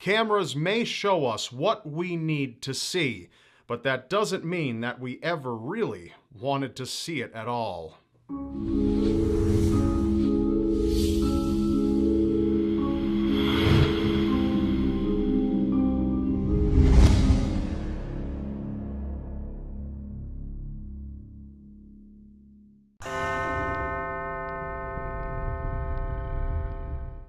Cameras may show us what we need to see, but that doesn't mean that we ever really wanted to see it at all.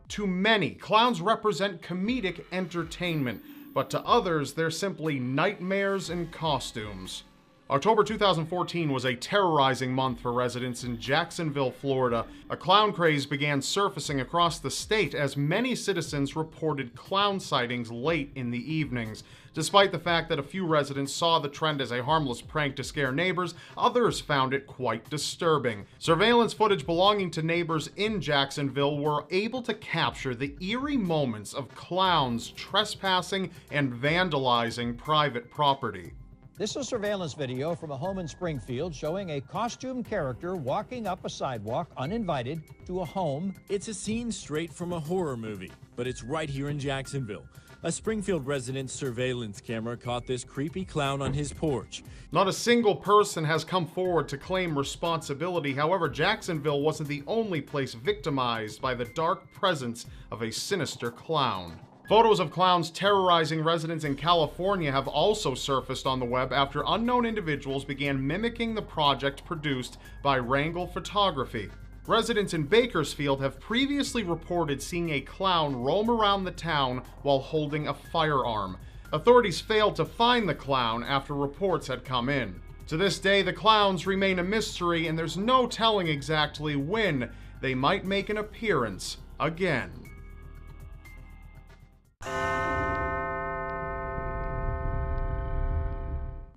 To many, clowns represent comedic entertainment, but to others, they're simply nightmares in costumes. October 2014 was a terrorizing month for residents in Jacksonville, Florida. A clown craze began surfacing across the state as many citizens reported clown sightings late in the evenings. Despite the fact that a few residents saw the trend as a harmless prank to scare neighbors, others found it quite disturbing. Surveillance footage belonging to neighbors in Jacksonville were able to capture the eerie moments of clowns trespassing and vandalizing private property. This is surveillance video from a home in Springfield showing a costumed character walking up a sidewalk uninvited to a home. It's a scene straight from a horror movie, but it's right here in Jacksonville. A Springfield resident's surveillance camera caught this creepy clown on his porch. Not a single person has come forward to claim responsibility. However, Jacksonville wasn't the only place victimized by the dark presence of a sinister clown. Photos of clowns terrorizing residents in California have also surfaced on the web after unknown individuals began mimicking the project produced by Wrangle Photography. Residents in Bakersfield have previously reported seeing a clown roam around the town while holding a firearm. Authorities failed to find the clown after reports had come in. To this day, the clowns remain a mystery, and there's no telling exactly when they might make an appearance again.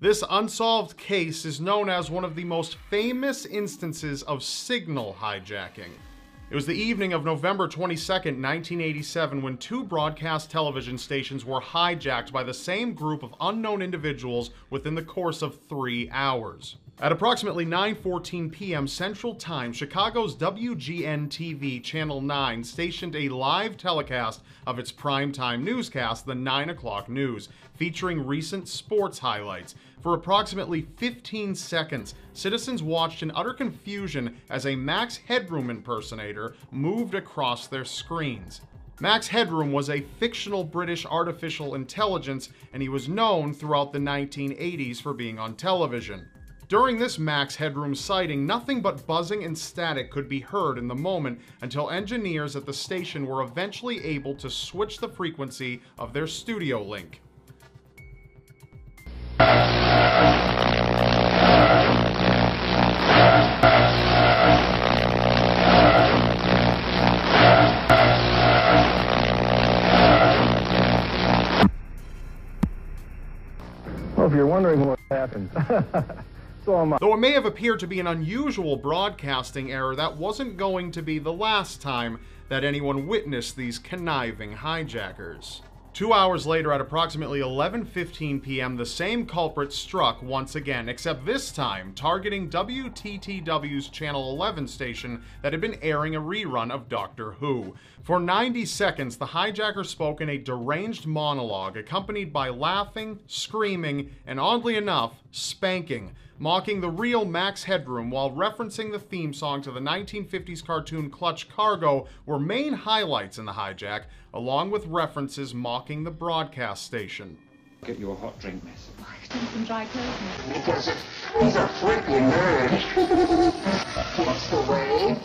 This unsolved case is known as one of the most famous instances of signal hijacking. It was the evening of November 22nd, 1987, when two broadcast television stations were hijacked by the same group of unknown individuals within the course of 3 hours. At approximately 9:14 p.m. Central Time, Chicago's WGN-TV Channel 9 stationed a live telecast of its primetime newscast, the 9 o'clock news, featuring recent sports highlights. For approximately 15 seconds, citizens watched in utter confusion as a Max Headroom impersonator moved across their screens. Max Headroom was a fictional British artificial intelligence, and he was known throughout the 1980s for being on television. During this Max Headroom sighting, nothing but buzzing and static could be heard in the moment until engineers at the station were eventually able to switch the frequency of their studio link. Well, if you're wondering what happened, Though it may have appeared to be an unusual broadcasting error, that wasn't going to be the last time that anyone witnessed these conniving hijackers. 2 hours later, at approximately 11:15 p.m., the same culprit struck once again, except this time targeting WTTW's Channel 11 station that had been airing a rerun of Doctor Who. For 90 seconds, the hijacker spoke in a deranged monologue, accompanied by laughing, screaming, and oddly enough, spanking, mocking the real Max Headroom while referencing the theme song to the 1950s cartoon Clutch Cargo were main highlights in the hijack, along with references mocking the broadcast station. Get you a hot drink, miss. Some dry clothes. Because he's a freaking nerd. That's the way.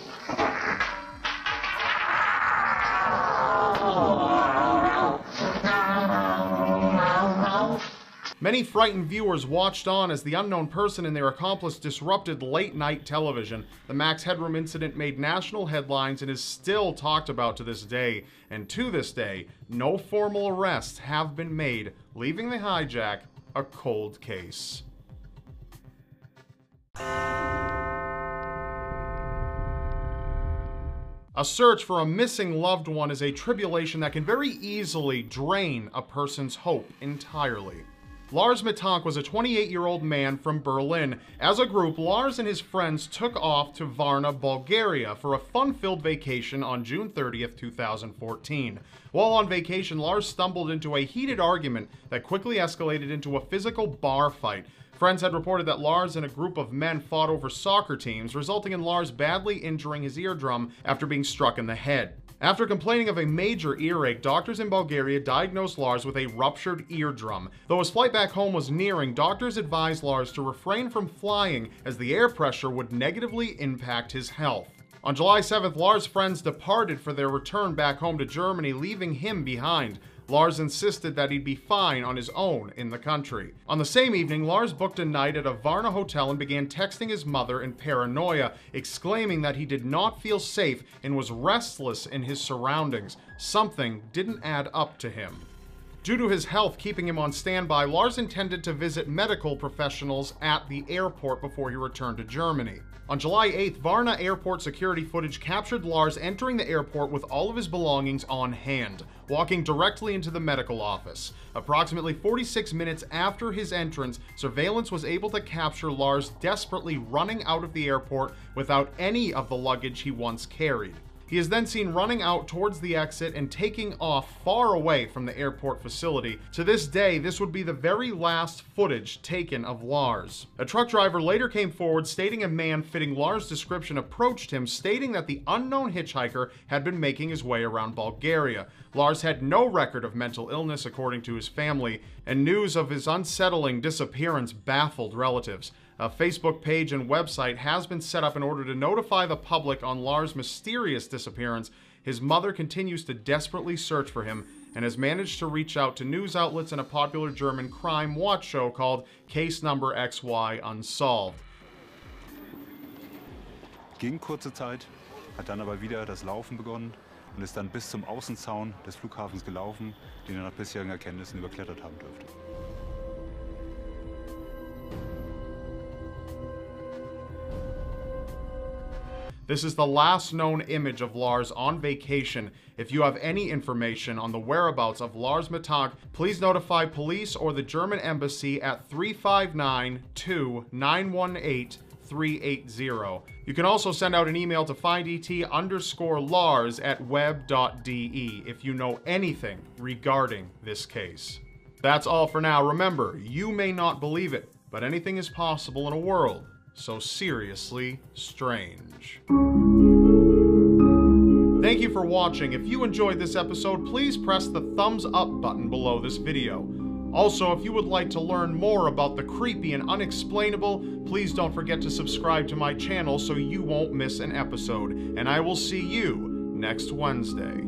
Many frightened viewers watched on as the unknown person and their accomplice disrupted late-night television. The Max Headroom incident made national headlines and is still talked about to this day. And to this day, no formal arrests have been made, leaving the hijack a cold case. A search for a missing loved one is a tribulation that can very easily drain a person's hope entirely. Lars Mittank was a 28-year-old man from Berlin. As a group, Lars and his friends took off to Varna, Bulgaria for a fun-filled vacation on June 30th, 2014. While on vacation, Lars stumbled into a heated argument that quickly escalated into a physical bar fight. Friends had reported that Lars and a group of men fought over soccer teams, resulting in Lars badly injuring his eardrum after being struck in the head. After complaining of a major earache, doctors in Bulgaria diagnosed Lars with a ruptured eardrum. Though his flight back home was nearing, doctors advised Lars to refrain from flying as the air pressure would negatively impact his health. On July 7th, Lars' friends departed for their return back home to Germany, leaving him behind. Lars insisted that he'd be fine on his own in the country. On the same evening, Lars booked a night at a Varna hotel and began texting his mother in paranoia, exclaiming that he did not feel safe and was restless in his surroundings. Something didn't add up to him. Due to his health keeping him on standby, Lars intended to visit medical professionals at the airport before he returned to Germany. On July 8th, Varna airport security footage captured Lars entering the airport with all of his belongings on hand, walking directly into the medical office. Approximately 46 minutes after his entrance, surveillance was able to capture Lars desperately running out of the airport without any of the luggage he once carried. He is then seen running out towards the exit and taking off far away from the airport facility. To this day, this would be the very last footage taken of Lars. A truck driver later came forward stating a man fitting Lars' description approached him, stating that the unknown hitchhiker had been making his way around Bulgaria. Lars had no record of mental illness according to his family, and news of his unsettling disappearance baffled relatives. A Facebook page and website has been set up in order to notify the public on Lars' mysterious disappearance. His mother continues to desperately search for him and has managed to reach out to news outlets and a popular German crime watch show called Case Number XY Unsolved. Ging kurze Zeit, hat dann aber wieder das Laufen begonnen und ist dann bis zum Außenzaun des Flughafens gelaufen, den er nach bisherigen Erkenntnissen überklettert haben dürfte. This is the last known image of Lars on vacation. If you have any information on the whereabouts of Lars Mittank, please notify police or the German embassy at 359-2-918-380. You can also send out an email to findet_Lars@web.de if you know anything regarding this case. That's all for now. Remember, you may not believe it, but anything is possible in a world so seriously strange. Thank you for watching. If you enjoyed this episode, please press the thumbs up button below this video. Also, if you would like to learn more about the creepy and unexplainable, please don't forget to subscribe to my channel so you won't miss an episode. And I will see you next Wednesday.